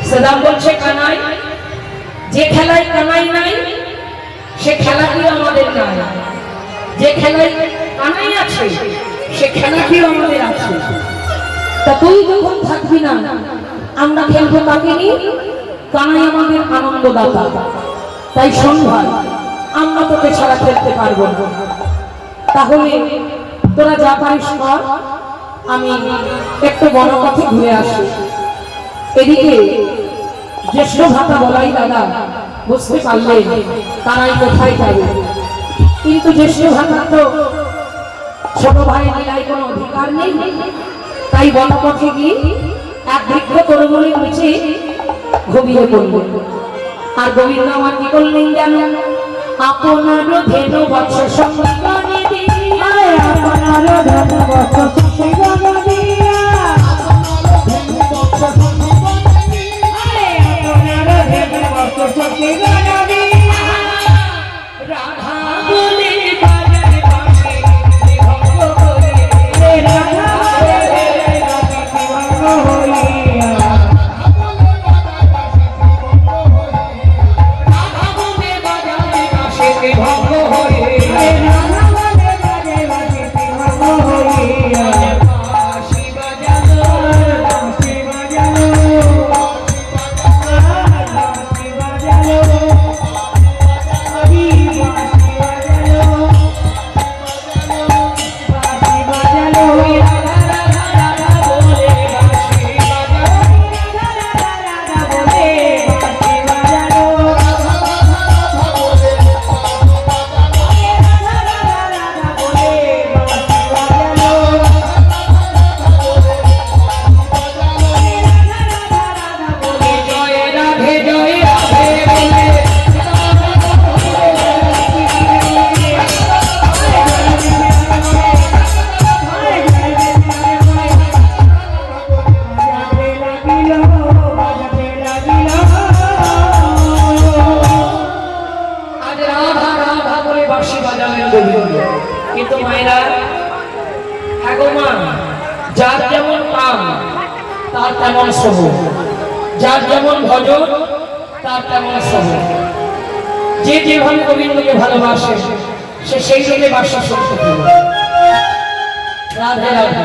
সাদাম বলছে কানাই, যে খেলায় কানাই নাই সে খেলাটি আমাদের নাই, যে খেলায় কানাই আছে সে খেলাটিও আমাদের আছে। তা তুই যখন থাকবি না আমরা খেলবো তাকে নিয়ে, কানাই আমাদের আনন্দদাতা। তাই সন্ধ্যায় আমরা তোকে ছাড়া খেলতে পারবো না। তাহলে তোরা যা পারিস কর, আমি একটু বনপথে ঘুরে আসি। এদিকে জ্যেষ্ঠ ভাতা বলাই দাদা বুঝতে পারলেন কানাই কোথায় যাবে, কিন্তু জ্যেষ্ঠ ভাতা তো ছোট ভাই লীলায় কোনো অধিকার নেই। তাই বনপথে গিয়ে এক বৃক্ষ তরুণীর নিচে ঘুমিয়ে পড়লেন। আর গোবিন্দ আমার কি করলেন জানেন? আপনার ধেনু বৎস সঙ্গী দিয়া, আপনার ধেনু বৎস সঙ্গী দিয়া, ধেনু বৎস সঙ্গী দিয়া, আপনার ধেনু বৎস সঙ্গী দিয়া, রাধা বলে বাজারে বাঁশি বিভঙ্গ করে, রাধা বলে বিভঙ্গ হইয়া, ভঙ্গ হয়ে কিন্তু মায়েরা যার যেমন কাম তার তেমন সহ, যার যেমন ভজন তার তেমন সহ। যে যেভাবে গোবিন্দকে ভালোবাসে সে সেই জন্য বাসা শুনতে পারে। রাধে রাধে।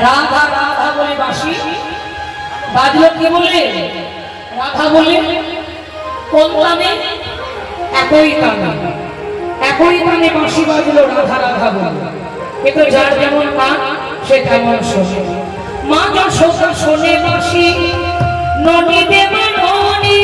রাধা রাধা বলে বাসি বাজলো কি বলে? রাধা বলে কোন তানে? একই তানে, একই তানে বাঁশি বাজলো রাধা রাধা বলে। কিন্তু যার যেমন কান সে তেমন শোনে। মা যশোদা শোনে বাঁশি ননি দেবা ননি,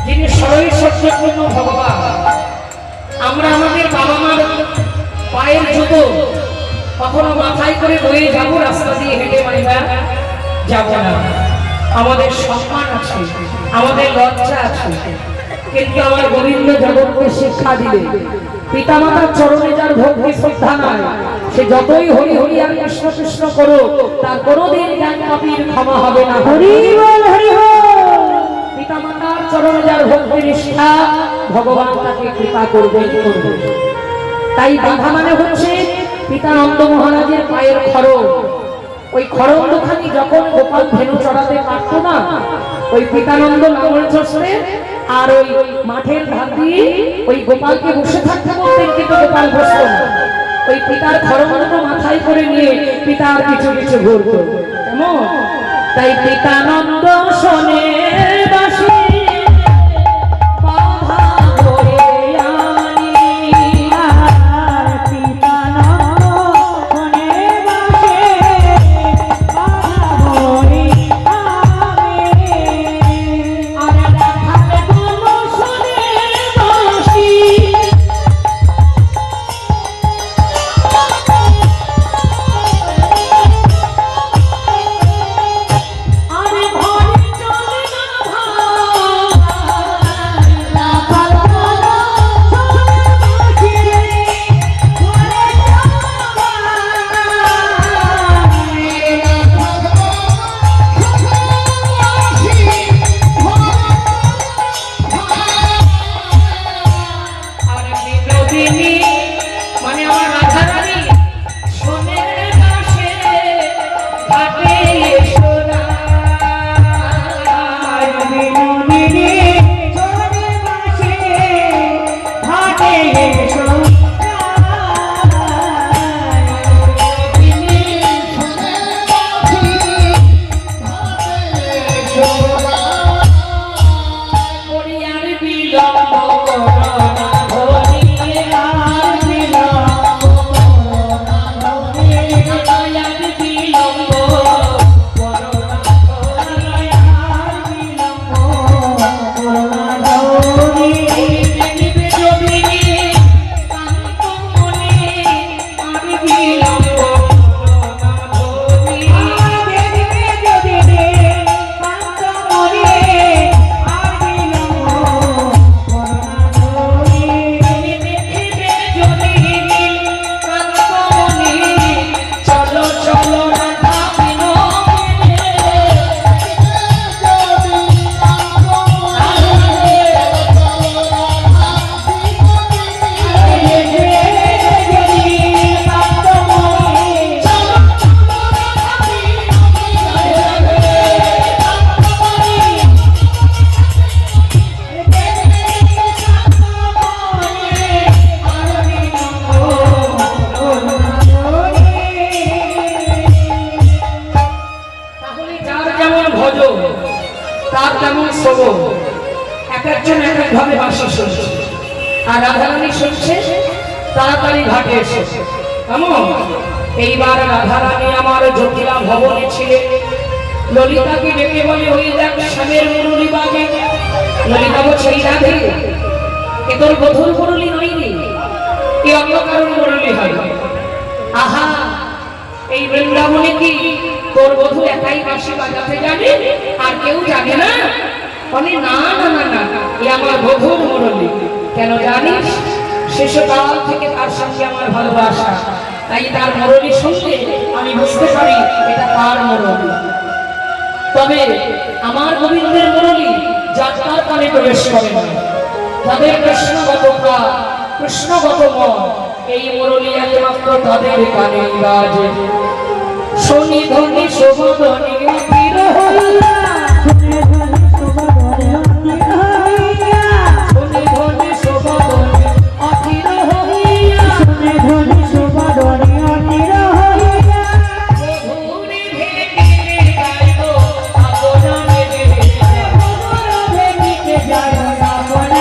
যিনি সরই সত্যপূর্ণ ভগবান। আমরা আমাদের বাবা মার পায়ের জুতো কখনো মাথায় করে বয়ে যাবো, রাস্তা দিয়ে হেঁটে মাইবা যাব না। আমাদের সম্মান আছে, আমাদের লজ্জা আছে, কিন্তু আমার গোবিন্দ জগৎকে শিক্ষা দিলে পিতামাতার চরণে যার ভক্তি শ্রদ্ধা নাই, সে যতই হরি হরি আর কৃষ্ণ কৃষ্ণ করো তার কোনোদিন জ্ঞান পাপীর ক্ষমা হবে না। হরি বল হরি বল। পিতামাতার চরণে যার ভক্তি নিষ্ঠা, ভগবান তাকে কৃপা করবেন করবেন। তাই বাধা মানে হচ্ছে পিতানন্দ মহারাজের পায়ের খড়গ। ওই খড়গখানি যখন গোপাল ধেনু চড়াতে পারত না, ওই পিতানন্দ লাঙল চষতে আর ওই মাঠের ধার দিয়ে ওই গোপালকে বসে থাকতে বলতেন, কিন্তু গোপাল বসত না। ওই পিতার খড়গটা মাথায় করে নিয়ে পিতার কিছু কিছু ঘুরত কেমন। তাই পিতানন্দ শোনে বাঁশি আর রাধারানী শুনছে তাড়াতাড়ি ঘাটে এসেছে। এইবার রাধারানী আমার জটিলা ভবনে ছিলেন। ললিতাকে ডেকে বলে, ওই দেখ স্বামীর মুরলি বাজে। ললিতা বলছে, এই রাধে, এ তোর বধুর মুরলি নইনি, এ অন্য কারণ মুরলি হয়। আহা, এই বৃন্দাবনে কি তোর বধূ একাই বাঁশি বাজাতে জানে, আর কেউ জানে না? না না না না, এ আমার বধুর মুরলি। কেন জানিস? শিশুকাল থেকে তার সঙ্গে আমার ভালোবাসা, তাই তার মুরলি শুনতে আমি বুঝতে পারি এটা তার মুরলি। তবে আমার গোবিন্দের মুরলি যাত্রার কানে প্রবেশ করে না। তাদের কৃষ্ণগত প্রাণ, কৃষ্ণগত মন, এই মুরলি একমাত্র তাদের কানে বাজে। শনি ধ্বনি শোভধ্বনি অধীর হইয়া, শনি ধ্বনি শোভধ্বনি অধীর হইয়া, শনি ধ্বনি শোভধ্বনি অধীর হইয়া, বধূরে ভেঙে গাইল আপনার দিয়া, ভেঙে গাইল আপনার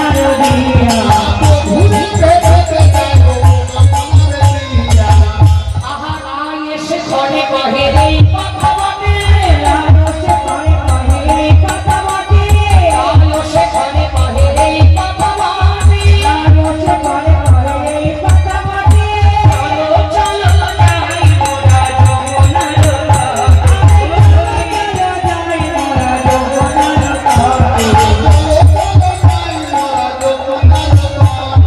দিয়া, বধূরে ভেঙে গাইল আপনার দিয়া। আহা আই এসে ঘরে কহে এই কথা বলে, আই এসে ঘরে কহে এই কথা বলে, আই এসে ঘরে কহে এই কথা বলে, আই এসে ঘরে কহে এই কথা বলে। চলো চলো যাই মোরা যমুনার ঘাটে, চলো যাই মোরা যমুনার ঘাটে,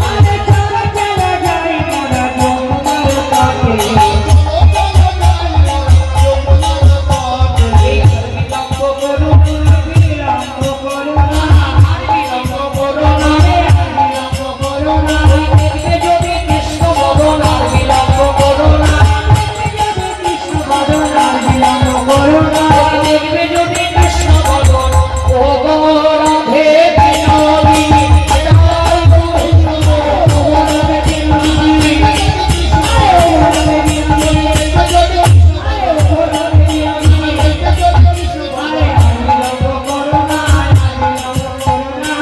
আরে চলো চলো যাই মোরা যমুনার ঘাটে। বিলম্ব করুন, বিলম্ব করুন, আর বিলম্ব করুন, বিলম্ব করুন, দেখবে যদি কৃষ্ণ বদন, আর বিলম্ব করুন, দেখবে যদি কৃষ্ণ বদন, আর বিলম্ব করুন, দেখবে যদি কৃষ্ণ বদন। ও গো রাধে বিনোদিনী, জয় কৃষ্ণ, ও রাধে বিনোদিনী, ও রাধে বিনোদিনী, ও রাধে বিনোদিনী, আরে আর বিলম্ব করো না, আর বিলম্ব করো না।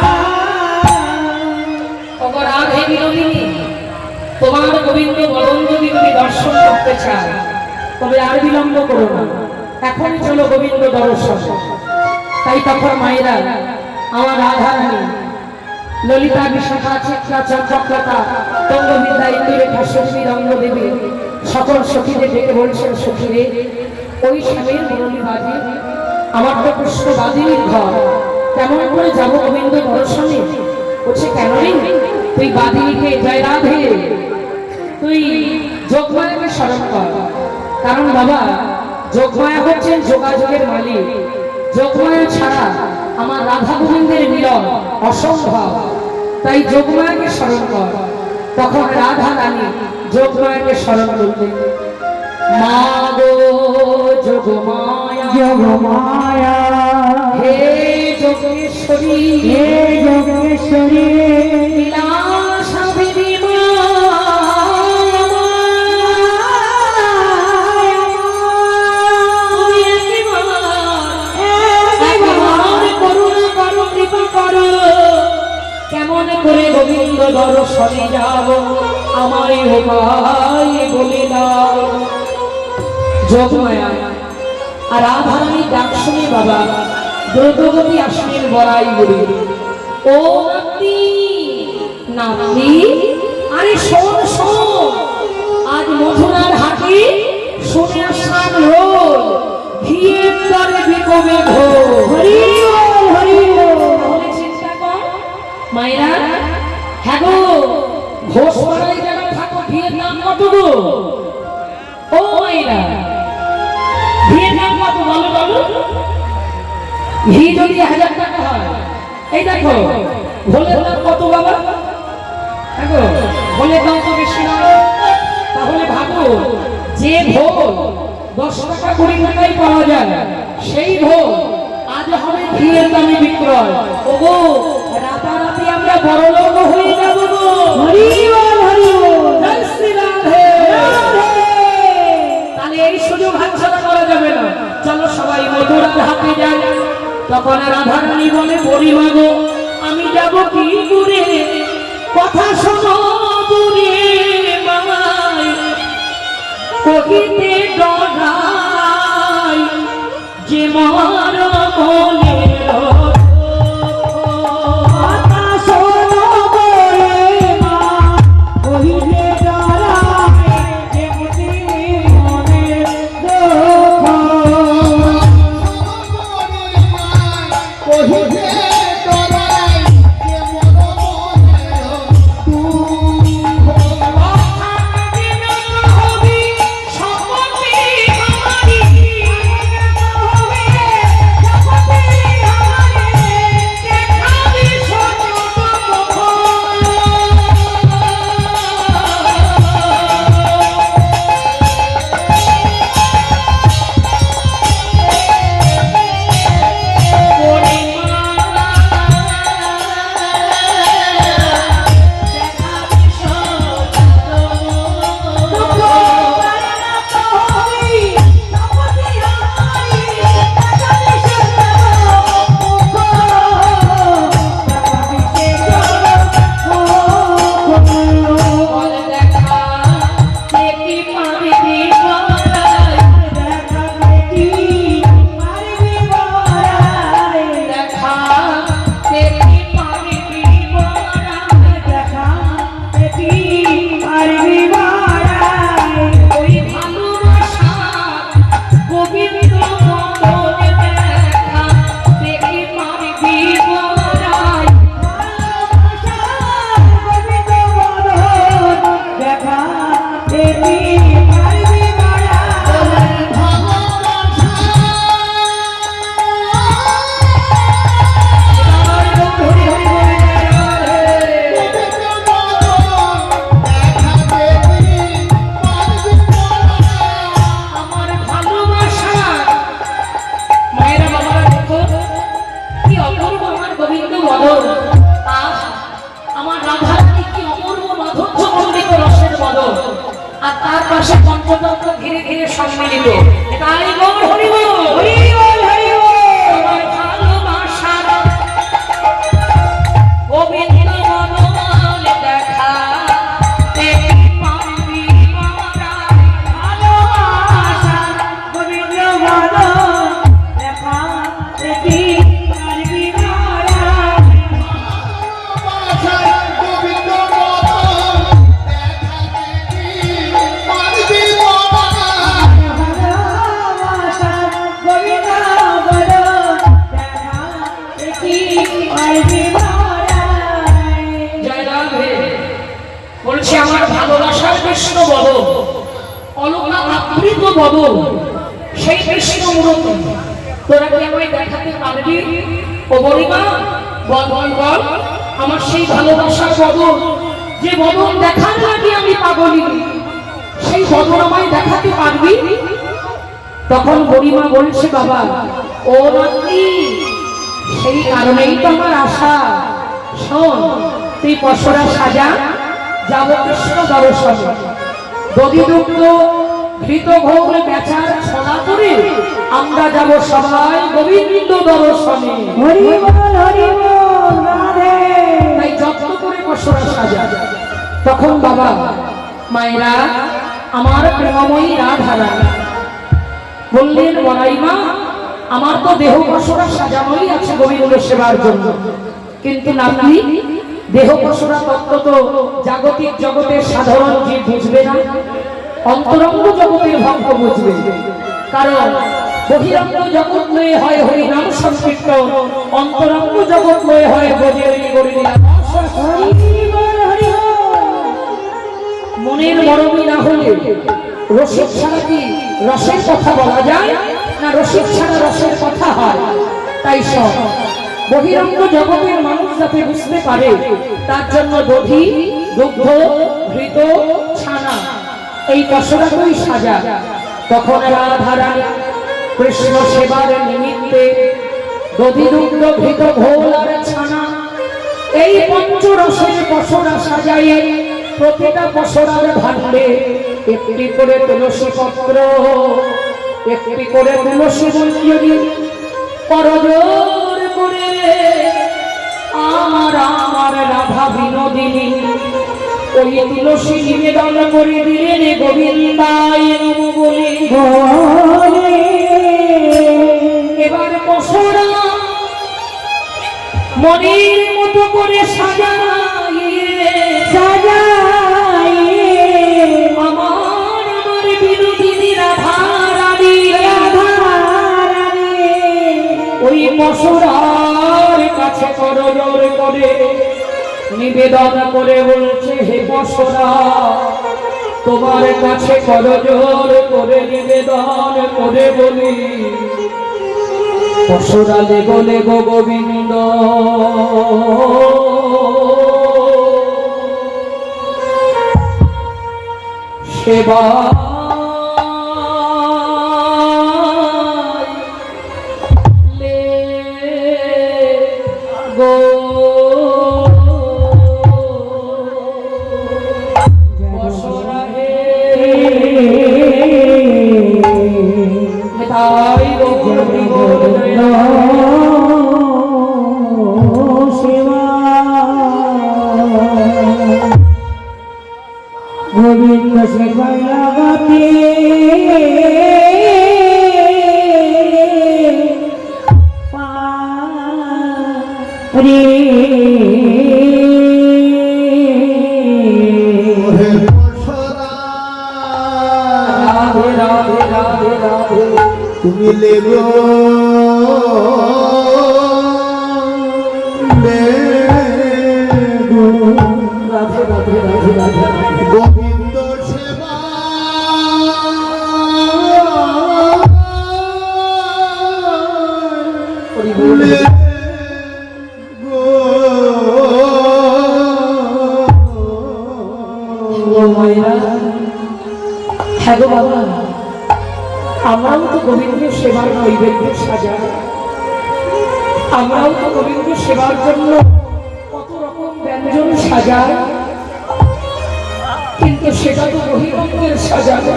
ও গো রাধে বিনোদিনী, তোমার গোবিন্দ বদন যদি তুমি দর্শন করতে চাও, তবে আর বিলম্ব করো না, এখনই চলো গোবিন্দ দর্শন। তাই তখন মায়েরা, আমার রাধারানী, ললিতা, বিশাখা, চিত্রা, চন্দ্রকলতা, তঙ্গবিদ্যা, ইন্দুরেখা, শশী, রঙ্গদেবী সকল সখীদের ডেকে বলছেন, সখীরে ওই স্বামীর মুরলি বাজে, আমার তো কৃষ্ণ বাদিনীর ঘর, কেমন করে যাবো গোবিন্দ দর্শনে? বলছে, কেন রে? তুই বাদিনীকে, জয় রাধে, তুই যোগমায়াকে স্মরণ কর। কারণ বাবা, যোগমায়া হচ্ছেন যোগাযোগের মালিক। যোগমায়া ছাড়া আমার রাধা গোবিন্দের মিলন অসম্ভব, তাই যোগমায়াকে স্মরণ কর। তখন রাধা রানী যোগমায়াকে স্মরণ করলেন। মা গো যোগমায়া, যোগমায়া, হে যোগেশ্বরী, হে যোগেশ্বরী, বিলাসাবিনী মনে করে গোবিন্দ দর্শনে যাব, আমায় উপায় বলে দাও। যোগমায়া আর রাধারানী ডাক শুনে বাবা দ্রুতগতি আসনের বড়াই বলি, ও নাতি নাতি, আরে শোন শোন, আজ মধুরার হাটে শুনে আসান রোল, ঘিয়ের দরে বিকমে ঘোর। হরি বল হরি বল। চিন্তা কর মায়েরা, হ্যাঁ গো ঘোষ পাড়ায় যারা থাকো ঘিয়ের দাম কত গো? ও মায়েরা, ঘিয়ের দাম কত বলো বলো? ঘি যদি 1000 টাকা হয়, এই দেখো ঘোলের দাম কত বাবা? দেখো ঘোলের দাম তো বেশি নয়, তাহলে ভাবো যে ঘোল 10 টাকা 20 টাকায় পাওয়া যায়, সেই ঘোল আজ হবে ঘিয়ের দামে বিক্রয়। ওগো রাতারাতি আমরা বড়লোক হয়ে যাব গো। হরি বল হরি বল। জয় শ্রী রাধে রাধে। তাহলে এই সুযোগ হাতছাড়া করা যাবে না, চলো সবাই মধুরার হাতে যাই। তখন রাধারানী বলে, বড়িমা গো আমি যাব কি দূরে, কথা শোনো দূরে মামাই, কহিতে ডরাই যে মার বলে আর তার পাশে পঞ্চতন্ত্র ধীরে ধীরে সম্মিলিত। তাই গৌর হরি বল হরি বল হরি বল। তোমার ভালোবাসা গোবিন্দ বদল দেখা দেখি পারবি মারা, ভালোবাসা গোবিন্দ বদল দেখা দেখি পারবি মারা, ভালোবাসা গোবিন্দ বলছে আমার ভালোবাসার কৃষ্ণ বদল, অলকা আবৃত বদল, সেই কৃষ্ণ মূরতি তোরা কি আমায় দেখাতে পারবি? ও বলিমা বল বল বল, আমার সেই ভালোবাসার বদল, যে বদল দেখার লাগে আমি পাগলি, সেই বদল আমায় দেখাতে পারবি? তখন বলিমা বলছে বাবা ও নাতি, সেই কারণেই তো আমার আশা। শোন তুই পশরা সাজা, যাব কৃষ্ণ দর্শনে, দধিদুগ্ধ ঘৃত ঘোর বেচার ছলা করে আমরা যাব সবাই গোবিন্দ দর্শনে। হরি বল হরি বল রাধে। তাই যত তখন বাবা মায়েরা আমার প্রেমময়ী রাধারানী বললেন, বড়াই মা, আমার তো দেহ পশরা সাজানোই আছে গোবিন্দ সেবার জন্য, কিন্তু নাতি দেহ পশরা তত্ত্ব তো জাগতিক জগতের সাধারণ জীব বুঝবে না, অন্তরঙ্গ জগতের ভক্ত বুঝবে। কারণ বহিরঙ্গ জগৎ লয়ে হয় হরিনাম সংকীর্তন, অন্তরঙ্গ জগৎ লয়ে হয় ভজেরি গরিলা। মনের মরমী না হলে রসিক ছাড়া কি রসের কথা বলা যায় না? রসিক ছাড়া রসের কথা হয়। তাই সব বহিরঙ্গ জগতের মানুষ যাতে বুঝতে পারে তার জন্য দধি, দুগ্ধ, ঘৃত, ছানা এই পশরাতেই সাজা। তখন রাধারানী কৃষ্ণ সেবার নিমিত্তে দধি, দুগ্ধ, ঘৃত, ঘোল আর ছানা এই পঞ্চরসের পশরা সাজাইয়ে প্রতিটা পশরার ভাণ্ডে একটি করে তুলসী পত্র, একটি করে তুলসী মঞ্জরি করজোর করে আমার আমার রাধা বিনোদিনী ওই তুলসী নিবেদন করে দিলেন গোবিন্দায় নমঃ বলে। এবার পশরা মনের মতো করে সাজাইয়ে আমার আমার বিনোদিনী রাধারানী ওই পশরার কাছে করজোর করে নিবেদন করে বলছে, হে পশরা, তোমার কাছে করজোর করে নিবেদন করে বলি, পশরা লেগো লেগো গোবিন্দ সেবা গো পশরা হে তাই गोविंद से लगाते रे राधे राधे राधे राधे তুমি লেগো राधे राधे राधे राधे गोविंद सेवा হ্যাঁ গো বাবা, আমরাও তো গোবিন্দের সেবার নৈবেদ্য সাজাই, আমরাও তো গোবিন্দের সেবার জন্য কত রকম ব্যঞ্জন সাজাই, কিন্তু সেটা তো বহিরঙ্গের সাজানো,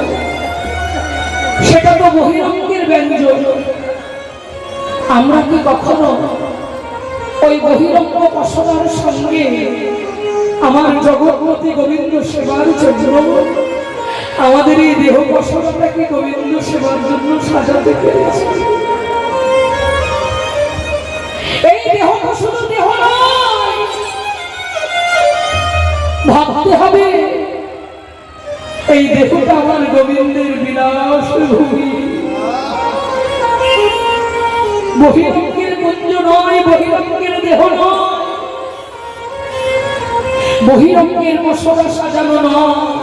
সেটা তো বহিরঙ্গের ব্যঞ্জন। আমরা কি কখনো ওই বহিরঙ্গ পশরার সঙ্গে আমার জগৎপতি গোবিন্দ সেবার জন্য আমাদের এই দেহ পশরাটাকে গোবিন্দ সেবার জন্য সাজাতে পেরেছি? এই দেহ পশরা দেহ নয়, ভাবতে হবে এই দেহটা আমার গোবিন্দের বিলাস ভূমি, বহিরঙ্গের কুঞ্জ নয়, বহিরঙ্গের দেহ নয়, বহিরঙ্গের পশরা সাজানো নয়।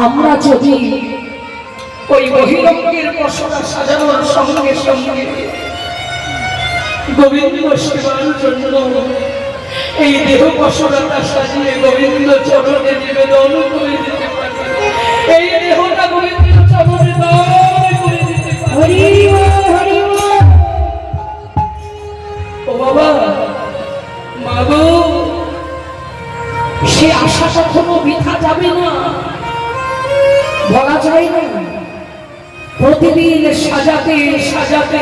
আমরা যদি ওই বহিরঙ্গের পশরা সাজানোর সঙ্গে সঙ্গে গোবিন্দ সেবার জন্য এই দেহ পশরাটা সাজিয়ে গোবিন্দ চরণে নিবেদন করে দিতে পারি, এই দেহটা গোবিন্দ চরণে দান করে দিতে পারি। ও বাবা, মাগো, সে আশা কখনো বৃথা যাবে না, বলা যায় না। প্রতিদিন সাজাতে সাজাতে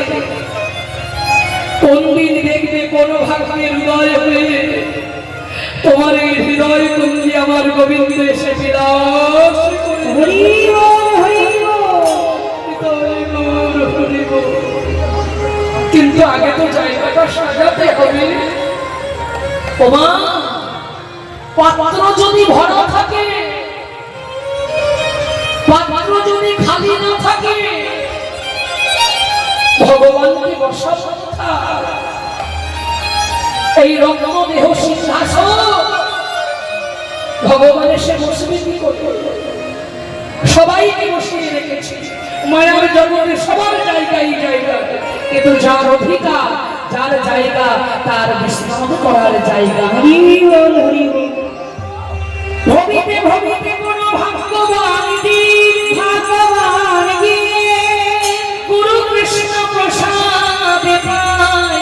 কোন দিন দেখবে কোন ভাগ্যের হৃদয় হয়ে তোমার এই হৃদয় কুঞ্জে আমার গোবিন্দ এসে বিলাস করে। হরি বল হরি বল। হৃদয় মোর হরি বল। কিন্তু আগে তো জায়গাটা সাজাতে হবে। ওমা, পাত্র যদি ভরা থাকে, পাত্র যদি খালি না থাকে, ভগবানকে বসাবো কোথায়? এই রত্ন দেহ সিংহাসন ভগবান এসে বসবে কি করবে? সবাইকে বসিয়ে রেখেছে মায়ার জগতে, সবার জায়গায় জায়গা, কিন্তু যার অধিকার, যার জায়গা, তার বিশ্রাম করার জায়গা। হরি বল হরি বল। ভবিতে ভবিতে কোন ভগবান কি, ভগবান কি গুরু কৃষ্ণ প্রসাদ পায়,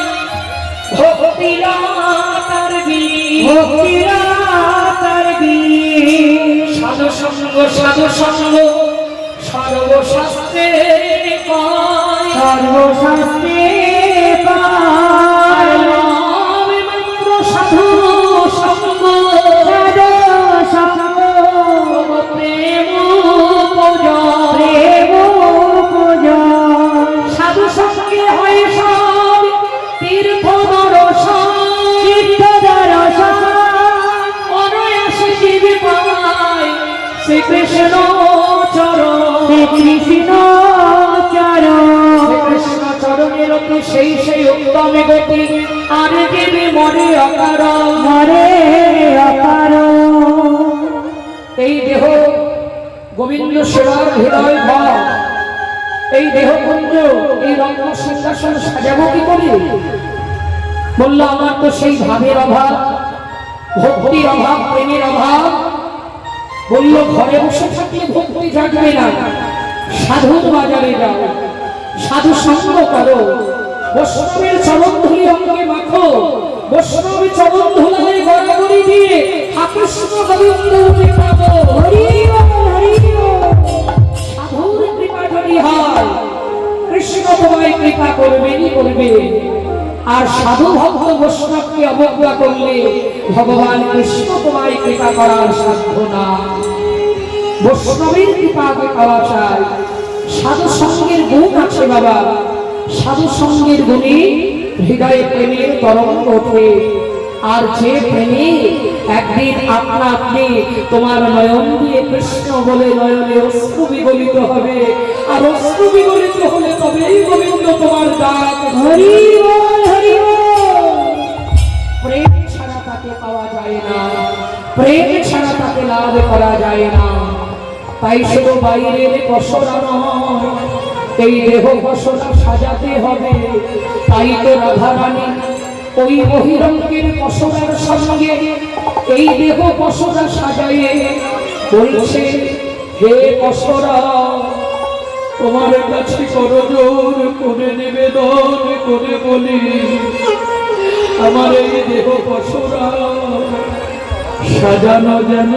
ভক্তিলাতার বীর, ভক্তিলাতার বীর। সাধু সঙ্গ সাধু সঙ্গ সর্বশাস্ত্রে পায়, সর্বশাস্ত্রে পায়। নামে মাত্র সাধু সঙ্গ, সাধু সঙ্গ প্রেম পূজা, প্রেম পূজা। সাধু সঙ্গে হয় সব তীর্থ দর্শন, তীর্থ দর্শন। অনায়াসে জীব পায় শ্রীকৃষ্ণ চরণ, শ্রীকৃষ্ণ চরণ। শ্রীকৃষ্ণ চরণের অতি সেই সেই উত্তম গতি, আর দেবে মরে অকার। মরে অপার। এই দেহ গোবিন্দ সেবার হৃদয় ঘর, এই দেহপুঞ্জ, এই রত্ন সিংহাসন সাজাবো কি করে? বললো আমার তো সেই ভাবের অভাব, ভক্তির অভাব, প্রেমের অভাব। বলল ঘরে বসে থাকলে ভক্তি জাগবে না, সাধুর বাজারে যাও, সাধু সঙ্গ করো, বৈষ্ণবের চরণ ধুলি অঙ্গে মাখো, বৈষ্ণবের চরণ ধুলায় গড়াগড়ি দিয়ে আকৃষ্ণ গোবিন্দ পাবো। হরি বল হরি বল। সাধুর কৃপা যদি হয়, কৃষ্ণ তোমায় কৃপা করবেনই করবে। আর সাধু ভক্ত বৈষ্ণবকে অবজ্ঞা করলে ভগবান কৃষ্ণ তোমায় কৃপা করার সাধ্য না। বৈষ্ণবের কৃপা আগে পাওয়া চাই। সাধু সঙ্গের গুণ আছে বাবা, সাধু সঙ্গের গুণে হৃদয়ে প্রেমের তরঙ্গ ওঠে। আর যে প্রেমে একদিন আপনা আপনি তোমার নয়ন দিয়ে কৃষ্ণ বলে নয়নে অশ্রু বিগলিত হবে, আর অশ্রু বিগলিত হলে তবেই গোবিন্দ তোমার ডাক। হরি বল হরি বল। প্রেম ছাড়া তাকে পাওয়া যায় না, প্রেম ছাড়া তাকে লাভ করা যায় না। তাই শুধু বাইরের পশরা নয়, এই দেহ পশরা সাজাতে হবে। তাই তো রাধারানী ওই বহিরঙ্গের পশরার সঙ্গে এই দেহ পশরা সাজাইয়ে বলছে, হে পশরা, তোমার কাছে করজোর করে নিবেদন করে বলি, আমার এই দেহ পশরা সাজানো যেন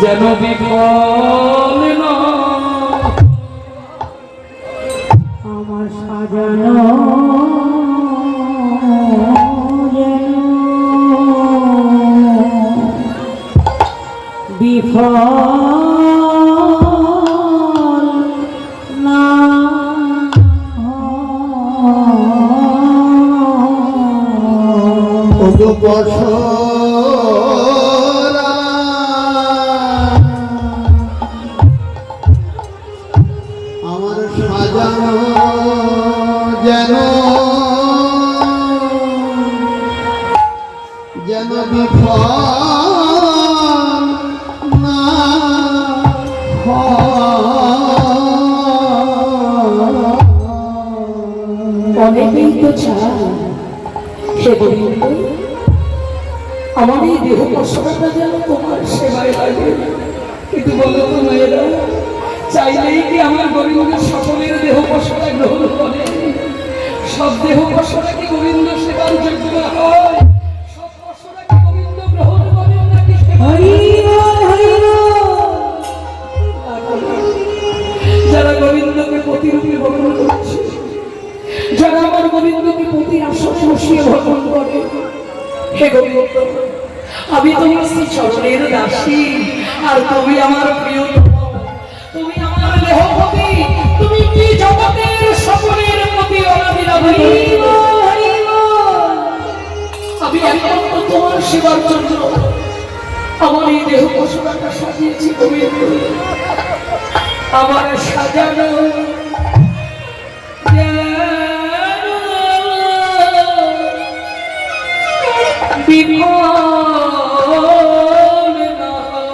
যেন বিফল না। আমার সাজানো যেন বিফল না পশরা আমার সাজানো যেন যেন বিফল না অনেকেই তো চায় হে গোবিন্দ, আমার এই দেহ পশরাটা যেন তোমার সেবায় লাগে। কিন্তু বলো তো মেয়েরা, চাইলেই কি আমার গোবিন্দ সকলের দেহ পশরা গ্রহণ করে? সব দেহ পশরা কি গোবিন্দ সেবার যোগ্য হয়? সব পশরা কি গোবিন্দ গ্রহণ করে নাকি সেবা হরি বল হরি বল। যারা গোবিন্দকে প্রতিরূপে গ্রহণ করছে, যারা আমার গোবিন্দকে প্রতি আসনে বসিয়ে ভ্রমণ করে। হে গোবিন্দ, আমি তোমার শ্রী চরণের দাসী, আর তুমি আমার প্রিয়, তুমি আমার দেহপতি, তুমি কি জগতের সকলের প্রতি অনাবিরামী। আমি একমাত্র তোমার সেবার জন্য আমার এই দেহ পশুরাটা সাজিয়েছি গোবিন্দ। আমার সাজানো যেন বিফল না হয়।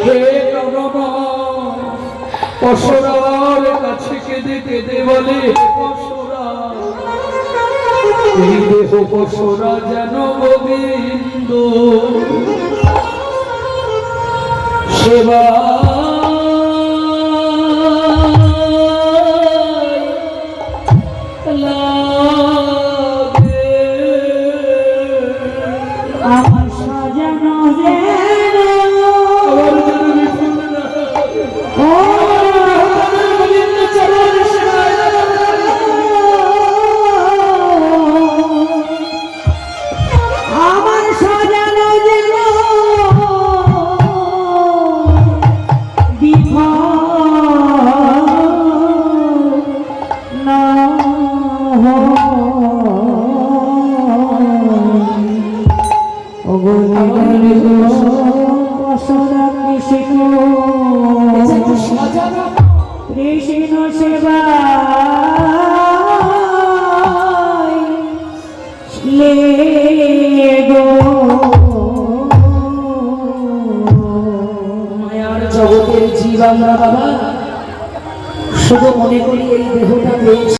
হে প্রণব পশুরার কাছে কেঁদে কেঁদে বলে, পশুরা এই দেহ পশুরা যেন গোবিন্দ সেবা লাগে। আমার সাজানো যেন আমার যেন বিফল না হয়। ও গোবিন্দ চরণ সেবায় আমার সাজানো যেন বিফল না হয়। ওগো অসরা কৃষ্ণ সাজানো কৃষ্ণ সেবা লেগো মায়ার জগতের জীব আমরা বাবা, শুধু মনে করি এই দেহটা পেয়েছি।